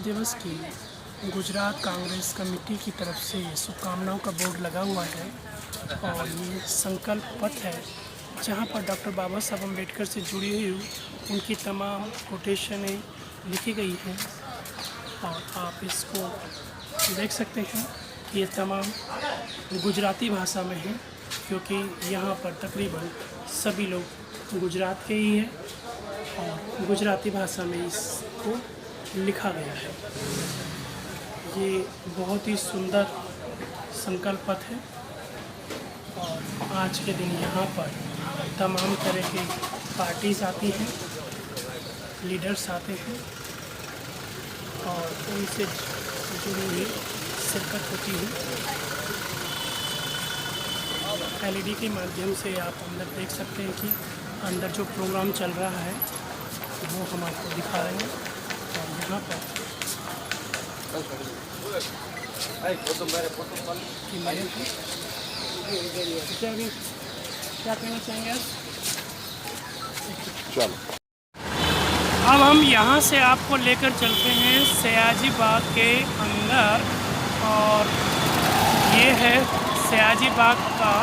दिवस की गुजरात कांग्रेस कमेटी की तरफ से शुभकामनाओं का बोर्ड लगा हुआ है और ये संकल्प पथ है जहाँ पर डॉक्टर बाबा साहब अम्बेडकर से जुड़ी हुई उनकी तमाम कोटेशनें लिखी गई हैं और आप इसको देख सकते हैं कि ये तमाम गुजराती भाषा में है क्योंकि यहाँ पर तकरीबन सभी लोग गुजरात के ही हैं और गुजराती भाषा में इसको लिखा गया है। ये बहुत ही सुंदर संकल्प पथ है और आज के दिन यहाँ पर तमाम तरह की पार्टीज आती हैं, लीडर्स आते हैं और उनसे जुड़ी हुई शिरकत होती है। एलईडी के माध्यम से आप अंदर देख सकते हैं कि अंदर जो प्रोग्राम चल रहा है वो हम आपको दिखा रहे हैं और यहाँ पर क्या कहना चाहेंगे आप? चलो अब हम यहाँ से आपको लेकर चलते हैं सयाजी बाग के अंदर और ये है सयाजी बाग का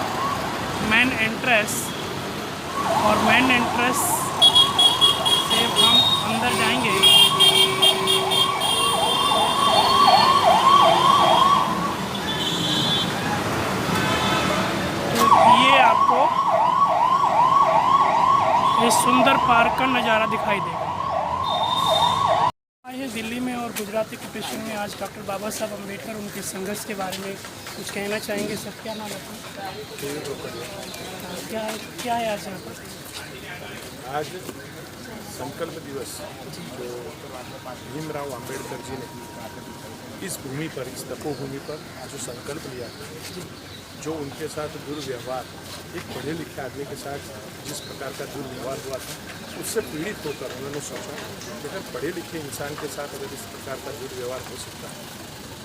मेन एंट्रेंस और मेन एंट्रेंस से हम अंदर जाएंगे। तो ये आपको इस सुंदर पार्क का नज़ारा दिखाई देगा। आइए दिल्ली में और गुजराती कोटेशन में आज डॉक्टर बाबा साहब अम्बेडकर उनके संघर्ष के बारे में कुछ कहना चाहेंगे सर? क्या नाम है? क्या है आज यहाँ पर? आज संकल्प दिवस जो भीमराव अंबेडकर जी ने इस भूमि पर, इस तपोभूमि पर जो संकल्प लिया था, जो उनके साथ दुर्व्यवहार, एक पढ़े लिखे आदमी के साथ जिस प्रकार का दुर्व्यवहार हुआ था उससे पीड़ित होकर उन्होंने सोचा कि अगर पढ़े लिखे इंसान के साथ अगर इस प्रकार का दुर्व्यवहार हो सकता है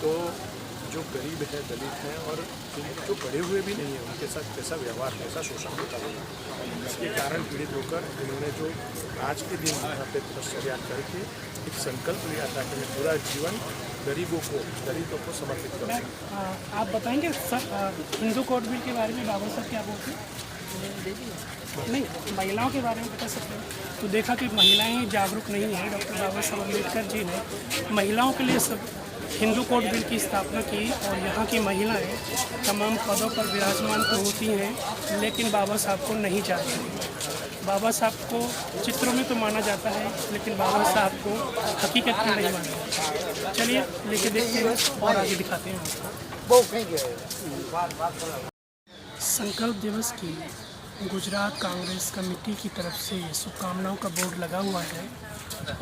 तो जो गरीब है, दलित हैं और जो पढ़े हुए भी नहीं हैं उनके साथ कैसा व्यवहार, कैसा शोषण होता होगा। इसके कारण पीड़ित होकर इन्होंने जो आज के दिन यहाँ पे तपस्या करके एक संकल्प लिया था कि मैं पूरा जीवन दलितों को समर्पित करूँ। आप बताएंगे सर हिंदू कोड बिल के बारे में बाबा साहब क्या बोलते हैं? नहीं, महिलाओं के बारे में बता सकते हैं। तो देखा कि महिलाएं ही जागरूक नहीं हैं। डॉक्टर बाबा साहब अम्बेडकर जी ने महिलाओं के लिए सब हिंदू कोड बिल की स्थापना की और यहाँ की महिलाएं तमाम पदों पर विराजमान तो होती हैं लेकिन बाबा साहब को नहीं जानती। बाबा साहब को चित्रों में तो माना जाता है लेकिन बाबा साहब को हकीकत में नहीं माना जाता। चलिए लेके देखते हैं और आगे दिखाते हैं आपको। संकल्प दिवस की गुजरात कांग्रेस कमेटी की तरफ से शुभकामनाओं का बोर्ड लगा हुआ है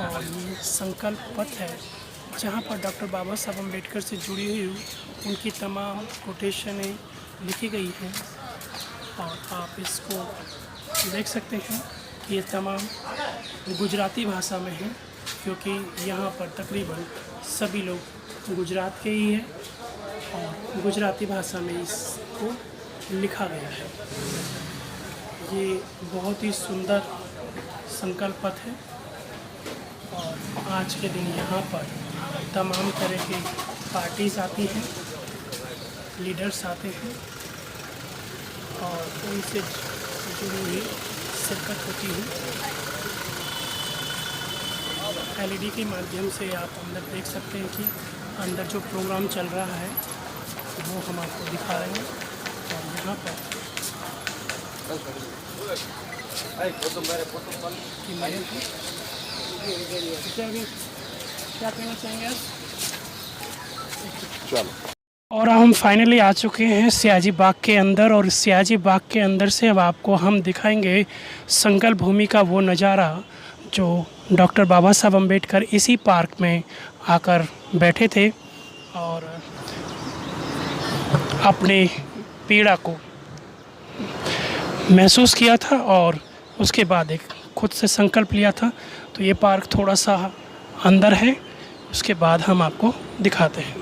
और ये संकल्प पथ है जहाँ पर डॉक्टर बाबा साहब अम्बेडकर से जुड़ी हुई उनकी तमाम कोटेशनें लिखी गई हैं और आप इसको देख सकते हैं कि ये तमाम गुजराती भाषा में है क्योंकि यहाँ पर तकरीबन सभी लोग गुजरात के ही हैं और गुजराती भाषा में इसको लिखा गया है। ये बहुत ही सुंदर संकल्प पथ है और आज के दिन यहाँ पर तमाम तरह की पार्टीज आती हैं, लीडर्स आते हैं और उनसे जुड़ी हुई शिरकत होती है। एलईडी के माध्यम से आप अंदर देख सकते हैं कि अंदर जो प्रोग्राम चल रहा है वो हम आपको दिखा रहे हैं और यहाँ पर क्या कहना चाहेंगे आप? चलो और हम फाइनली आ चुके हैं सयाजी बाग के अंदर और सयाजी बाग के अंदर से अब आपको हम दिखाएंगे संकल्प भूमि का वो नज़ारा जो डॉक्टर बाबा साहब अम्बेडकर इसी पार्क में आकर बैठे थे और अपने पीड़ा को महसूस किया था और उसके बाद एक खुद से संकल्प लिया था। तो ये पार्क थोड़ा सा अंदर है, उसके बाद हम आपको दिखाते हैं।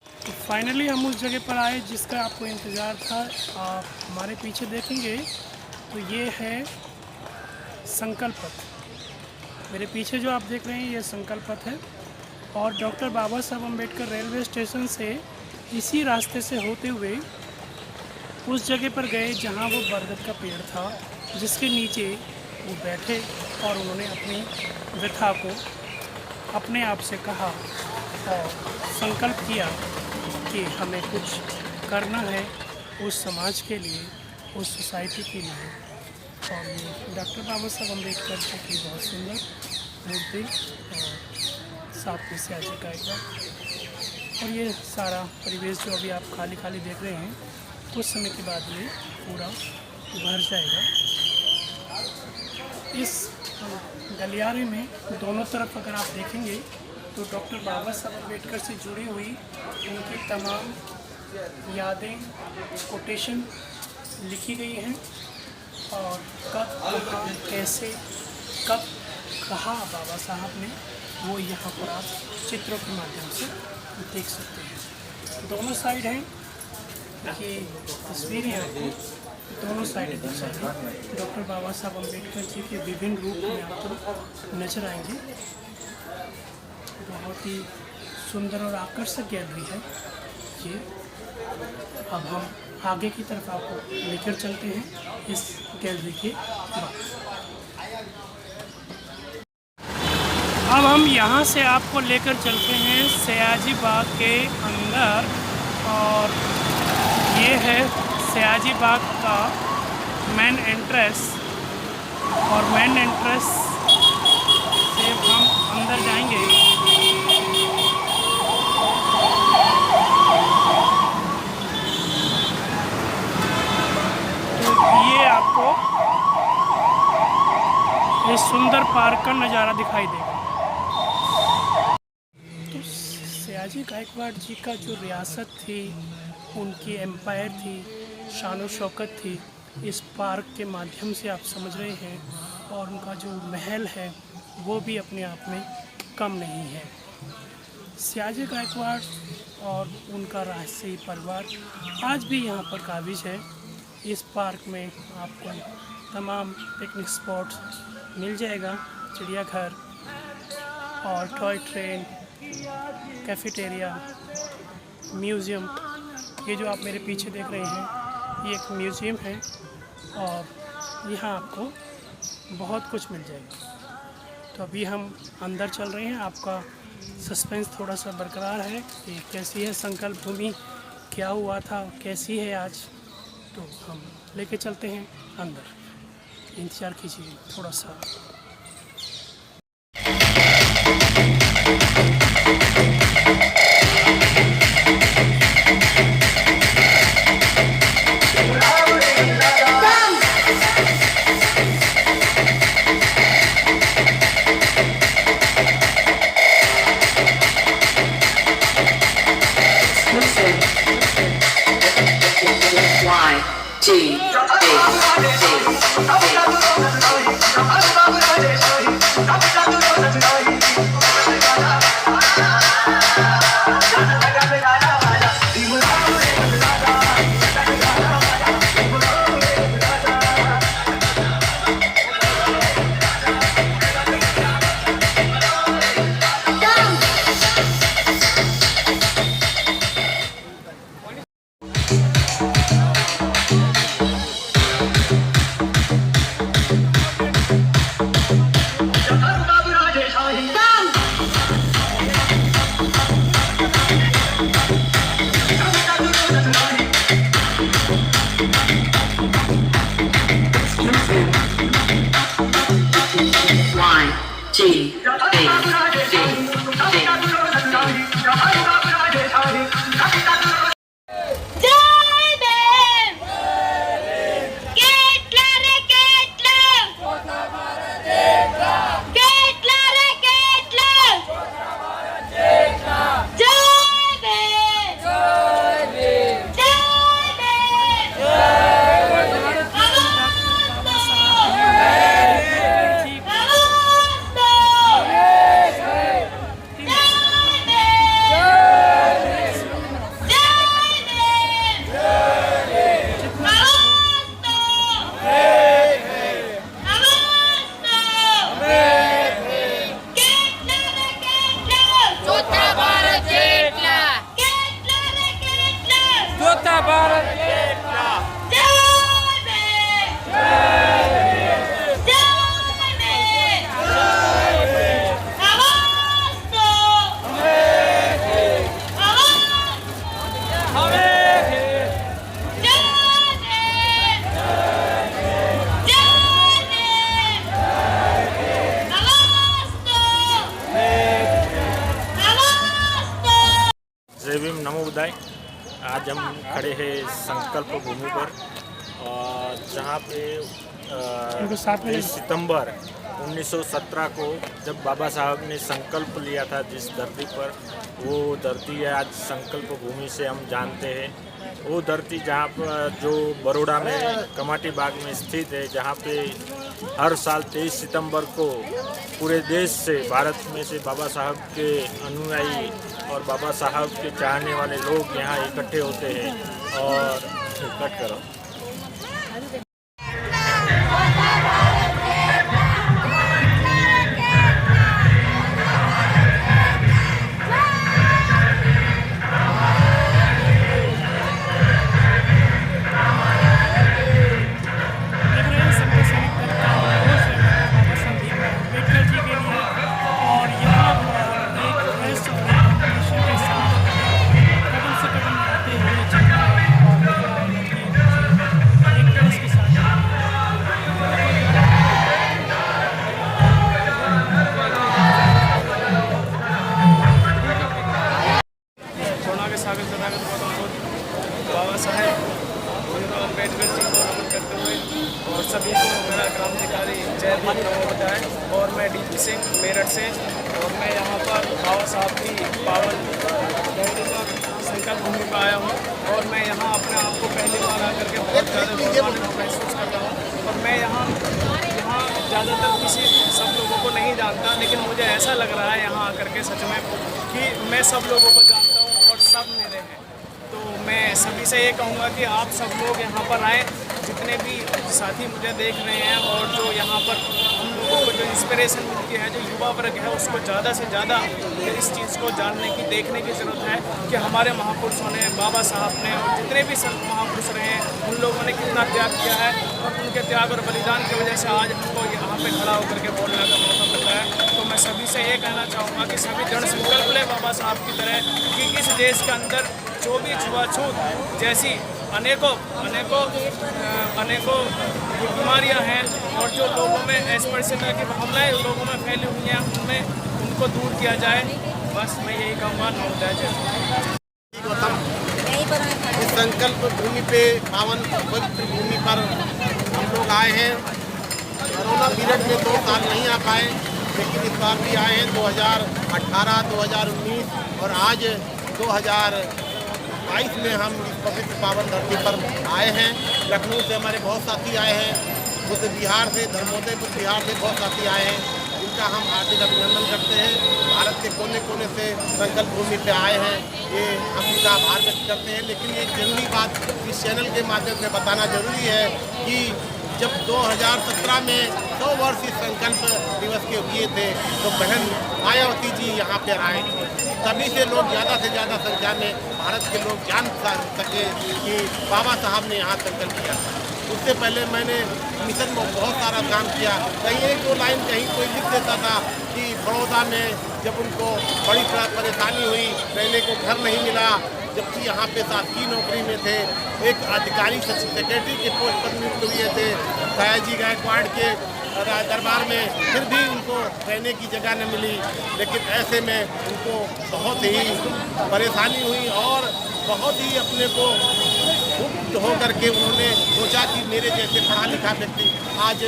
तो फाइनली हम उस जगह पर आए जिसका आपको इंतज़ार था। आप हमारे पीछे देखेंगे तो ये है संकल्प पथ मेरे पीछे जो आप देख रहे हैं ये संकल्प पथ है और डॉक्टर बाबा साहब अम्बेडकर रेलवे स्टेशन से इसी रास्ते से होते हुए उस जगह पर गए जहाँ वो बरगद का पेड़ था, जिसके नीचे वो बैठे और उन्होंने अपनी व्यथा को अपने आप से कहा और संकल्प किया कि हमें कुछ करना है उस समाज के लिए, उस सोसाइटी के लिए। और ये डॉक्टर बाबा साहब अम्बेडकर की बहुत सुंदर मूर्ति और साथ में सयाजी का एक बार और ये सारा परिवेश जो अभी आप खाली खाली देख रहे हैं, कुछ समय के बाद ये पूरा भर जाएगा। इस गलियारे में दोनों तरफ अगर आप देखेंगे तो डॉक्टर बाबा साहब अम्बेडकर से जुड़ी हुई उनकी तमाम यादें, कोटेशन लिखी गई हैं और कब कहाँ कैसे कब कहा बाबा साहब ने, वो यहाँ पर आप चित्रों के माध्यम से देख सकते हैं। दोनों साइड हैं ये तस्वीरें आपको दोनों साइड दिख जाएगी। डॉक्टर बाबा साहब अम्बेडकर जी के विभिन्न रूप में आपको नजर आएंगे। बहुत ही सुंदर और आकर्षक गैलरी है ये। अब हम आगे की तरफ आपको लेकर चलते हैं इस गैलरी के बाद। अब हम यहाँ से आपको लेकर चलते हैं सयाजी बाग के अंदर और ये है सयाजी बाग का मेन एंट्रेंस और मेन एंट्रेंस से हम अंदर जाएंगे। तो ये आपको इस सुंदर पार्क का नज़ारा दिखाई देगा। तो सयाजी गायकवाड़ जी का जो रियासत थी, उनकी एम्पायर थी, शान शौकत थी, इस पार्क के माध्यम से आप समझ रहे हैं। और उनका जो महल है वो भी अपने आप में कम नहीं है। सयाजी गायकवाड़ और उनका राजशाही परिवार आज भी यहाँ पर काबिज है। इस पार्क में आपको तमाम पिकनिक स्पॉट्स मिल जाएगा, चिड़ियाघर और टॉय ट्रेन, कैफेटेरिया, म्यूज़ियम। ये जो आप मेरे पीछे देख रहे हैं ये एक म्यूज़ियम है और यहाँ आपको बहुत कुछ मिल जाएगा। तो अभी हम अंदर चल रहे हैं। आपका सस्पेंस थोड़ा सा बरकरार है कि कैसी है संकल्प भूमि, क्या हुआ था, कैसी है आज। तो हम लेके चलते हैं अंदर, इंतज़ार कीजिए थोड़ा सा। खड़े हैं संकल्प भूमि पर, जहाँ पे इनको साथ में 23 सितंबर 1917 को जब बाबा साहब ने संकल्प लिया था जिस धरती पर, वो धरती है आज संकल्प भूमि से हम जानते हैं। वो धरती जहाँ पर जो बड़ौदा में कमाटी बाग में स्थित है, जहाँ पे हर साल 23 सितंबर को पूरे देश से, भारत में से बाबा साहब के अनुयायी और बाबा साहब के चाहने वाले लोग यहाँ इकट्ठे होते हैं। और कट करो। बाबा साहेब भीमराव अम्बेडकर जी को नमन करते हुए और सभी को मेरा क्रांतिकारी जय भीम नमो बताएं। और मैं डीपी सिंह मेरठ से, और मैं यहाँ पर बाबा साहब की पावन धरती पर संकल्प भूमि पर आया हूँ। और मैं यहाँ अपने आप को पहली बार आकर के बहुत ज़्यादा गौरवान्वित महसूस कर रहा हूँ। और मैं यहाँ ज़्यादातर किसी सब लोगों को नहीं जानता, लेकिन मुझे ऐसा लग रहा है यहाँ आकर के सच में कि मैं सब लोगों को जानता हूँ और सब मेरे हैं। तो मैं सभी से ये कहूँगा कि आप सब लोग यहाँ पर आएँ, जितने भी साथी मुझे देख रहे हैं, और जो यहाँ पर हम लोगों को जो इंस्पिरेशन मिलती है, जो युवा वर्ग है, उसको ज़्यादा से ज़्यादा इस चीज़ को जानने की, देखने की ज़रूरत है कि हमारे महापुरुषों ने, बाबा साहब ने और जितने भी संत महापुरुष रहे हैं, उन लोगों ने कितना त्याग किया है, और उनके त्याग और बलिदान की वजह से आज हमको यहाँ पर खड़ा होकर के बोलने का मौका मिलता है। तो मैं सभी से ये कहना चाहूँगा कि सभी दृढ़ संकल्प लें बाबा साहब की तरह कि इस देश के अंदर जो भी छुआछूत जैसी अनेकों बीमारियां हैं, और जो लोगों में अस्पृश्यता की भावनाएं लोगों में फैली हुई हैं, उनको दूर किया जाए। बस मैं यही कहूँगा। नमोदय जय। इस संकल्प भूमि पे, पावन पवित्र भूमि पर हम लोग आए हैं। कोरोना पीरियड में 2 साल नहीं आ पाए, लेकिन इस बार भी आए हैं 2018, 2019 और आज 2022 में हम इस पवित्र पावन धरती पर आए हैं। लखनऊ से हमारे बहुत साथी आए हैं, बुद्ध बिहार से, धर्मोदयपुर बिहार से बहुत साथी आए हैं, जिनका हम हार्दिक अभिनंदन करते हैं। भारत के कोने कोने से संकल्प भूमि पे आए हैं, ये हम उनका आभार व्यक्त करते हैं। लेकिन एक जरूरी बात इस चैनल के माध्यम से बताना जरूरी है कि जब 2017 में 100 वर्ष इस संकल्प दिवस के हुए थे, तो बहन मायावती जी यहाँ पर आए थे। तभी से लोग ज़्यादा से ज़्यादा संख्या में भारत के लोग जान सके कि बाबा साहब ने यहाँ संकल्प किया था। उससे पहले मैंने मिशन में बहुत सारा काम किया। कहीं 1-2 लाइन कहीं कोई लिख देता था कि बड़ौदा में जब उनको बड़ी परेशानी हुई, रहने को घर नहीं मिला, जबकि यहाँ पे शासकीय नौकरी में थे, एक अधिकारी सेक्रेटरी के पोस्ट पर नियुक्त हुए थे सयाजी गायकवाड़ के दरबार में, फिर भी उनको रहने की जगह न मिली। लेकिन ऐसे में उनको बहुत ही परेशानी हुई और बहुत ही अपने को मुक्त होकर के उन्होंने सोचा कि मेरे जैसे पढ़ा लिखा व्यक्ति आज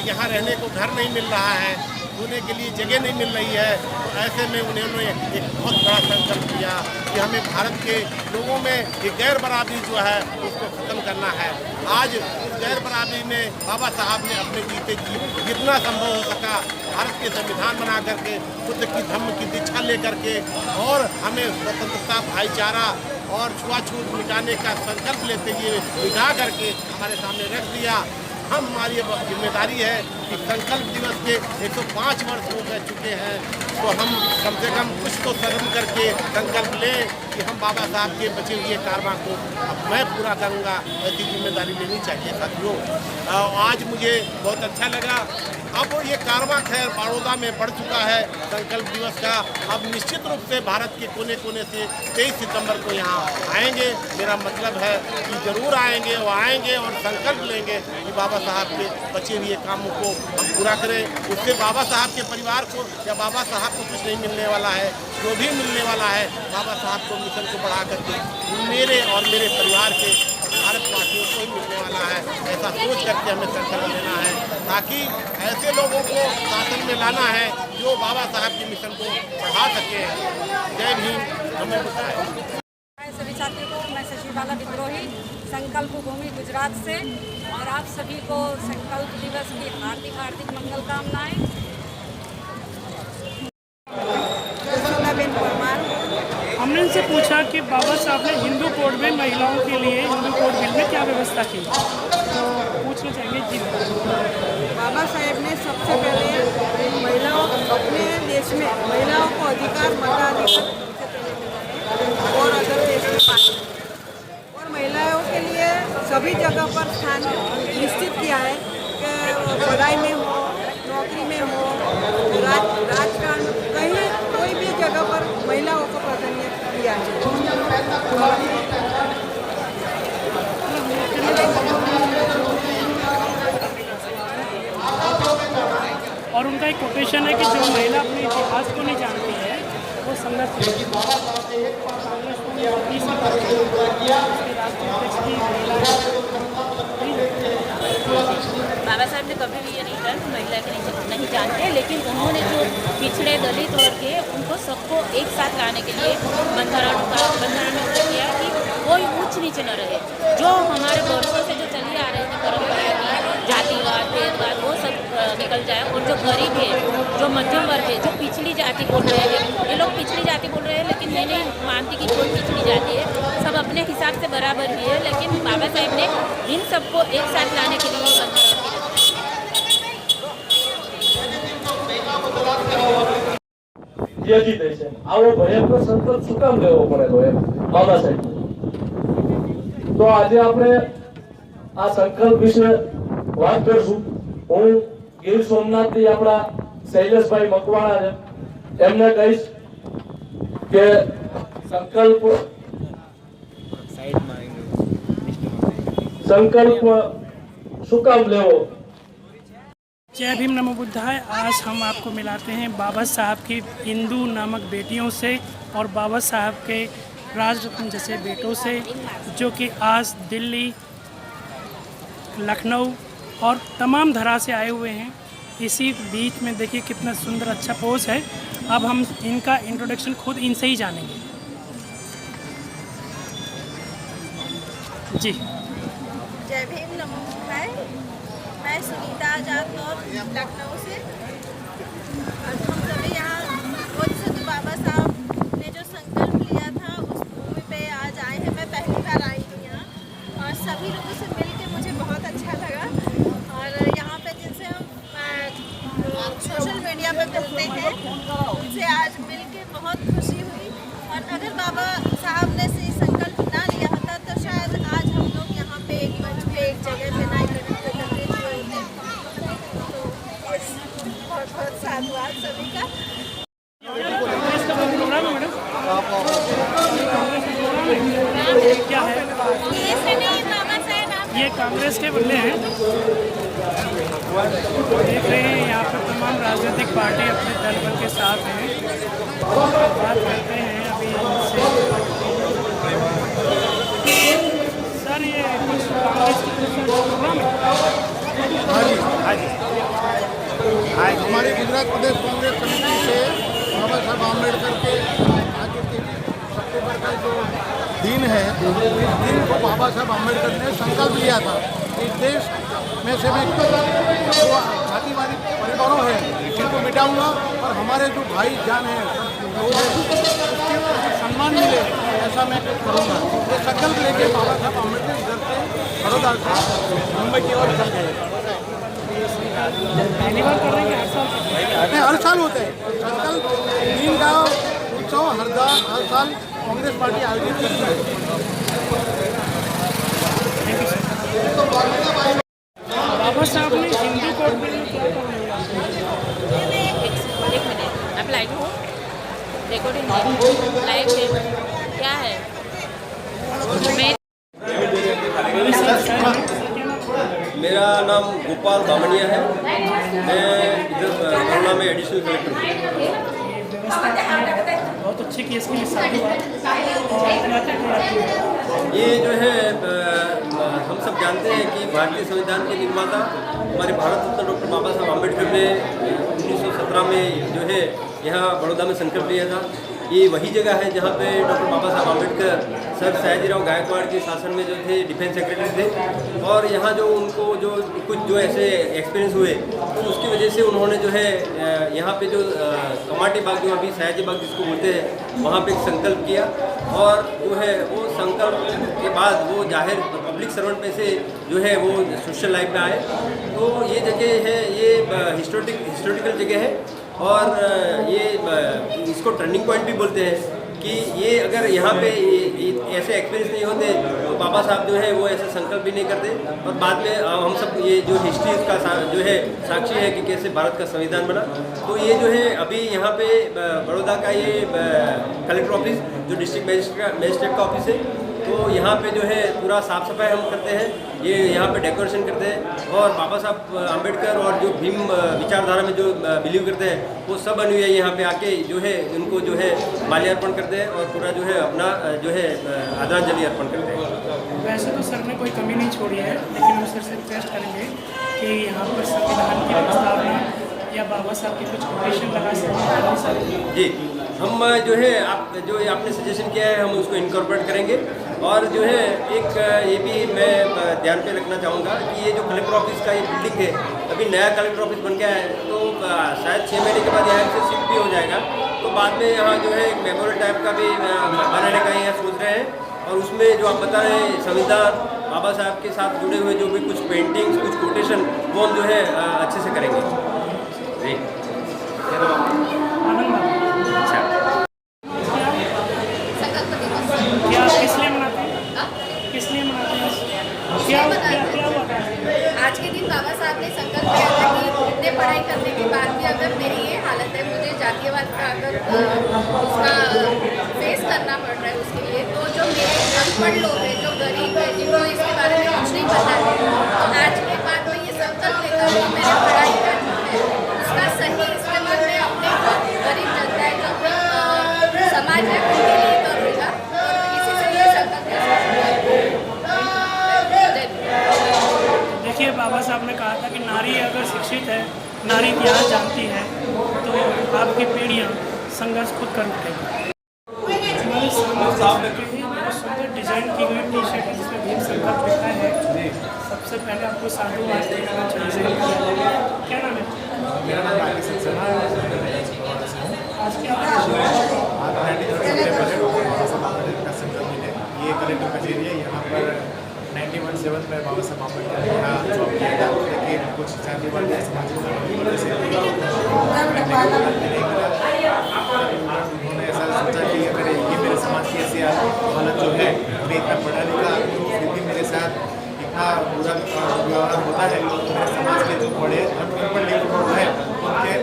यहाँ रहने को घर नहीं मिल रहा है, होने के लिए जगह नहीं मिल रही है, तो ऐसे में उन्होंने एक बहुत बड़ा संकल्प किया कि हमें भारत के लोगों में ये गैर बराबरी जो है उसको ख़त्म करना है। आज इस गैर बराबरी में बाबा साहब ने अपने जीते जी जितना संभव हो सका भारत के संविधान बना करके, बुद्ध की धम्म की दीक्षा लेकर के, और हमें स्वतंत्रता, भाईचारा और छुआछूत मिटाने का संकल्प लेते हुए मिटा करके हमारे सामने रख दिया। हमारी अब जिम्मेदारी है कि संकल्प दिवस के 105 वर्ष हो गए चुके हैं, तो हम कम से कम कुछ तो शर्म करके संकल्प लें कि हम बाबा साहब के बचे हुए कारवां को अब मैं पूरा करूंगा। ऐसी जिम्मेदारी लेनी चाहिए साथियों। आज मुझे बहुत अच्छा लगा अब ये कारवां खैर बड़ौदा में बढ़ चुका है संकल्प दिवस का। अब निश्चित रूप से भारत के कोने कोने से 23 सितंबर को यहाँ आएंगे। मेरा मतलब है कि जरूर आएंगे, वो आएंगे और संकल्प लेंगे कि बाबा साहब के बचे हुए कामों को हम पूरा करें। उससे बाबा साहब के परिवार को या बाबा साहब को कुछ नहीं मिलने वाला है, जो भी मिलने वाला है बाबा साहब को मिशन को बढ़ा करके मेरे और मेरे परिवार के भारतवासियों को ही मिलने वाला है। ऐसा सोच करके हमें संकल्प लेना है ताकि ऐसे लोगों को शासन में लाना है जो बाबा साहब के मिशन को बढ़ा सके। जय भीम, नमो बुद्धाय। सभी साथियों को मैं शशिबाला विद्रोही संकल्प भूमि गुजरात से, और आप सभी को संकल्प दिवस की हार्दिक हार्दिक मंगल कामनाएं। हमने उनसे पूछा कि बाबा साहब ने हिंदू कोड में महिलाओं के लिए हिंदू कोड बिल में क्या व्यवस्था की, तो पूछना चाहेंगे जी। बाबा साहेब ने सबसे पहले महिलाओं अपने देश में महिलाओं को अधिकार मताधिकार और अदर देश में पाने, और महिलाओं के लिए सभी जगह पर स्थान निश्चित किया है कि पढ़ाई में हो, नौकरी में हो, राजकारण कहीं कोई भी जगह पर महिलाओं को प्राधान्य दिया है। और उनका एक कोटेशन है कि जो महिला अपने इतिहास को नहीं जानती है वो संघर्ष बाबा साहब ने कभी भी ये नहीं कहा कि महिला के नहीं जानते, लेकिन उन्होंने जो पिछड़े दलित वर्ग के उनको सबको एक साथ लाने के लिए बंधारण में किया कि कोई ऊंच नीचे न रहे। जो हमारे वर्षों से जो चली आ रही थी परंपरा की जातिवाद भेदभाव वो सब निकल जाए, और जो गरीब है, जो मध्यम वर्ग है, जो पिछड़ी जाति बोल रहे हैं, ये लोग पिछड़ी जाति बोल रहे हैं, लेकिन मैं नहीं मानती कि कोई पिछड़ी जाति है, सब अपने हिसाब से बराबर ही है। लेकिन बाबा साहेब ने इन सबको एक साथ लाने के लिए ત્યજી દે છે। આવો ભયંકર સંકલ્પ શું કામ લેવો પડેલો એમ બાબા સાહેબ? તો આજે આપણે આ સંકલ્પ વિશે વાત કરશું। હું ગીર સોમનાથથી આપણા શૈલેષભાઈ મકવાણા છે, એમને કહીશ કે સંકલ્પ શું કામ લેવો। जय भीम, नमो बुद्धाय। आज हम आपको मिलाते हैं बाबा साहब की हिंदू नामक बेटियों से और बाबा साहब के राजरत्न जैसे बेटों से, जो कि आज दिल्ली, लखनऊ और तमाम धरा से आए हुए हैं। इसी बीच में देखिए कितना सुंदर अच्छा पोज है। अब हम इनका इंट्रोडक्शन खुद इनसे ही जानेंगे। जी जय भीम, नमो बुद्धाय। मैं सुनीता आजाद और लखनऊ से। आज हम सभी यहाँ जो बाबा साहब ने जो संकल्प लिया था उस भूमि पे आज आए हैं। मैं पहली बार आई हूँ यहाँ, और सभी लोगों से मिल के मुझे बहुत अच्छा लगा। और यहाँ पे जिनसे हम सोशल मीडिया पे मिलते हैं उनसे आज मिल के बहुत खुशी हुई। और अगर बाबा साहब ने से संकल्प ना लिया होता तो शायद आज हम लोग यहाँ पे एक मंच पे एक जगह पे ना इकट्ठे करते हुए होते। तो बहुत बहुत साधुवाद सभी का। कांग्रेस का प्रोग्राम है मैडम, क्या है ये? कांग्रेस के बंदे हैं, देख रहे हैं यहाँ पर तमाम राजनीतिक पार्टी अपने दल बल के साथ हैं। बात करते हैं अभी इनसे। सर, ये कुछ कांग्रेस की तरफ से प्रोग्राम है? हाँ जी। हमारी गुजरात प्रदेश कांग्रेस कमेटी से बाबा साहब आम्बेडकर के आज 23 सितंबर का जो दिन है, इस दिन को बाबा साहब आम्बेडकर ने संकल्प लिया था। इस देश में से मैं जो जातिवादी परिवारों हैं इनको मिटाऊंगा, और हमारे जो भाई जान हैं लोग हैं उसके सम्मान मिले, ऐसा मैं करूँगा। ये संकल्प लेके बाबा साहब आम्बेडकर इधर से बड़ौदा से मुंबई की ओर चल गए। पहली बार कर रहे हैं कि हर साल होते हैं संकल्प दिन का उत्सव, हर साल कांग्रेस पार्टी आयोजित करती है। बाबा साहब ने हिंदू कोड बिल में क्या कहा? आई हूँ, रिकॉर्डिंग लाइव है, क्या है मैं। मेरा नाम गोपाल बामनिया है। मैं इधर करुणा में एडिशनल कलेक्टर हूँ। बहुत अच्छे केस के लिए साधुवाद। ये जो है हम सब जानते हैं कि भारतीय संविधान के निर्माता हमारे भारत रत्न डॉक्टर बाबा साहब आम्बेडकर ने 1917 में जो है यहाँ बड़ौदा में संकल्प लिया था। ये वही जगह है जहाँ पे डॉक्टर बाबा साहब आम्बेडकर सर सयाजीराव गायकवाड़ के शासन में जो थे डिफेंस सेक्रेटरी थे, और यहाँ जो उनको जो कुछ जो ऐसे एक्सपीरियंस हुए तो उसकी वजह से उन्होंने जो है यहाँ पे जो कमाटी बाग जो अभी सयाजी बाग जिसको बोलते हैं वहाँ पे एक संकल्प किया, और जो है वो संकल्प के बाद वो जाहिर पब्लिक सर्वेंट में से जो है वो सोशल लाइफ में आए। तो ये जगह है, ये हिस्टोरिकल जगह है, और ये इसको टर्निंग पॉइंट भी बोलते हैं कि ये अगर यहाँ पे ऐसे एक्सपीरियंस नहीं होते तो बाबा साहब जो है वो ऐसे संकल्प भी नहीं करते, और बाद में हम सब ये जो हिस्ट्री का जो है साक्षी है कि कैसे भारत का संविधान बना। तो ये जो है अभी यहाँ पे बड़ौदा का ये कलेक्टर ऑफिस जो डिस्ट्रिक्ट मजिस्ट्रेट का ऑफिस है, तो यहाँ पे जो है पूरा साफ सफाई हम करते हैं, ये यहाँ पे डेकोरेशन करते हैं, और बाबा साहब आम्बेडकर और जो भीम विचारधारा में जो बिलीव करते हैं वो सब अनुयायी यहाँ पे आके जो है उनको जो है माल्यार्पण करते हैं और पूरा जो है अपना जो है आदरांजलि अर्पण करते हैं। वैसे तो सर ने कोई कमी नहीं छोड़ी है, लेकिन हम सर से रिक्वेस्ट करेंगे कि यहाँ पर संविधान की प्रस्तावना या बाबा साहब की कुछ कोटेशन लगा सकते। जी, हम जो है जो आपने सजेशन किया है हम उसको इनकॉर्पोरेट करेंगे, और जो है एक ये भी मैं ध्यान पे रखना चाहूँगा कि ये जो कलेक्टर ऑफिस का ये बिल्डिंग है अभी नया कलेक्टर ऑफिस बन गया है, तो शायद 6 महीने के बाद यहाँ से शिफ्ट भी हो जाएगा, तो बाद में यहाँ जो है एक मेमोरियल टाइप का भी बनाने का यहाँ सोच रहे हैं, और उसमें जो आप बता रहे हैं संविधान बाबा साहब के साथ जुड़े हुए जो भी कुछ पेंटिंग्स कुछ कोटेशन वो हम जो है अच्छे से करेंगे। जी अच्छा, क्या किस लिए मनाते हैं? किस लिए मनाते हैं? क्या हुआ? आज के दिन बाबा साहब ने संकल्प किया था कि इतने पढ़ाई करने के बाद भी अगर मेरी ये हालत है, मुझे जातीयवाद का अगर उसका फेस करना पड़ रहा है उसके लिए, तो जो मेरे अनपढ़ लोग हैं, जो गरीब है, जिनको इसके बारे में कुछ नहीं पता है, तो आज के बाद मैं ये संकल्प लेकर कि मेरे पढ़ाई का जो है उसका सही इस्तेमाल मैं अपने गरीब जनता है, जो समाज है उनके लिए करूँगा, और इसी से ये संकल्प। देखिए, बाबा साहब ने कहा था कि नारी अगर शिक्षित है, नारी इतिहास जानती है, तो आपकी पीढ़ियाँ संघर्ष खुद कर उठेगी। हमारे सामने बहुत सुंदर डिजाइन की गई टी शर्ट है जिसमें भीम संकल्प लिखा है। सबसे पहले आपको साधुवाद देखना चाहिए। क्या नाम है? मेरा नाम राकेश सिंह है। आज क्या ये कलेक्टर कचेरी है, यहाँ पर 1917 में बाबा साहब आम्बेडकर ने यहाँ जॉब किया था, लेकिन कुछ जातिवाद या सामाजिक वजह से उन्होंने ऐसा सोचा कि अगर ये मेरे समाज की ऐसी हालत जो है, मैं इतना पढ़ा लिखा फिर भी मेरे साथ इतना बुरा व्यवहार होता है, तो मेरे समाज के जो बड़े अनपढ़ लिखे लोग हैं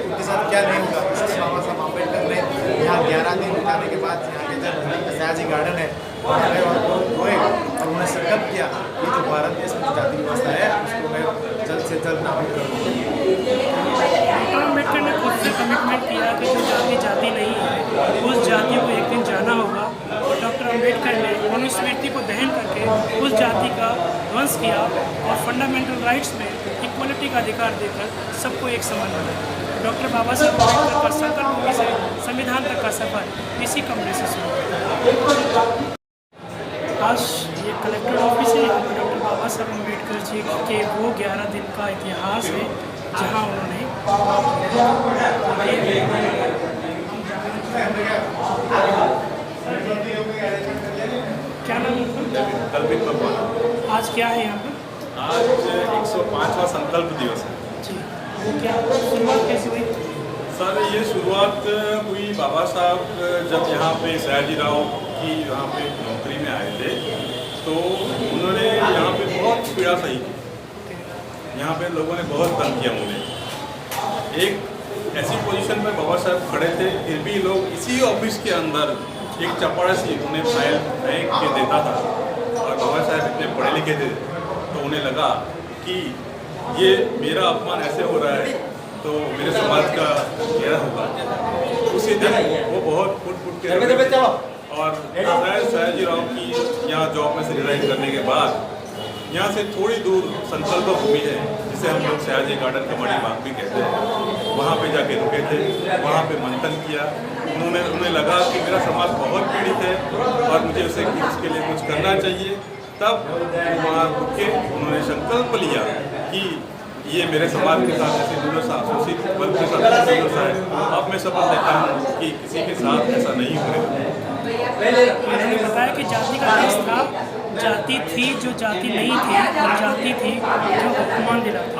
उनके साथ क्या नहीं होगा। इसलिए बाबा साहब आम्बेडकर ने यहाँ 11 दिन बिताने के बाद यहाँ के जो सयाजी गार्डन है और गए और उन्होंने संकल्प किया कि जो भारत देश में जाति व्यवस्था है उसको मैं जल्द से जल्द नाबूद करूँगा। डॉक्टर अम्बेडकर ने खुद से कमिटमेंट किया कि जो जाति नहीं है उस जाति को एक दिन जाना होगा, और डॉक्टर अम्बेडकर ने मनुस्मृति को दहन करके उस जाति का ध्वंस किया और फंडामेंटल राइट्स में इक्वलिटी का अधिकार देकर सबको एक समान बनाया। डॉक्टर बाबा साहब अम्बेडकर का संकल्प भूमि से संविधान तक का सफर इसी कमरे से शुरू हुआ। आज ये कलेक्टर ऑफिस है, यहाँ पर डॉक्टर बाबा साहब अम्बेडकर जी के वो 11 दिन का इतिहास है जहाँ उन्होंने क्या नाम है? कल्पित भगवान। आज क्या है यहाँ पर? आज 105वां संकल्प दिवस है जी, वो क्या शुरुआत कैसे हुई? सर ये शुरुआत हुई बाबा साहब जब यहाँ पे सयाजीराव की यहाँ पे नौकरी में आए थे, तो उन्होंने यहाँ पे बहुत पीड़ा सही की। यहाँ पे लोगों ने बहुत तंग किया उन्हें। एक ऐसी पोजीशन में बाबा साहब खड़े थे, फिर भी लोग इसी ऑफिस के अंदर एक चपरासी उन्हें फाइल फेंक के देता था। और बाबा साहब इतने पढ़े लिखे थे तो उन्हें लगा कि ये मेरा अपमान ऐसे हो रहा है तो मेरे समाज का क्या होगा। उसी दिन वो बहुत फुट के और सयाजी राव की यहाँ जॉब में से रिजाइन करने के बाद यहाँ से थोड़ी दूर संकल्प भूमि है, जिसे हम लोग सयाजी गार्डन कमाड़ी बाग भी कहते हैं, वहाँ पे जाके रुके थे, वहाँ पे मंथन किया। उन्हें लगा कि मेरा समाज बहुत पीड़ित है और मुझे उसके लिए कुछ करना चाहिए। तब वहाँ रुके, उन्होंने संकल्प लिया कि ये मेरे समाज के साथ ऐसे दुर्दशा, शोषित वर्ग के साथ ऐसी दुर्दशा है। अब मैं शपथ लेता हूँ कि किसी के साथ ऐसा नहीं होगा। मैंने बताया कि जाति का देश था, जाति थी जो जाति नहीं थी और जाति थी जो अपमान दिलाती।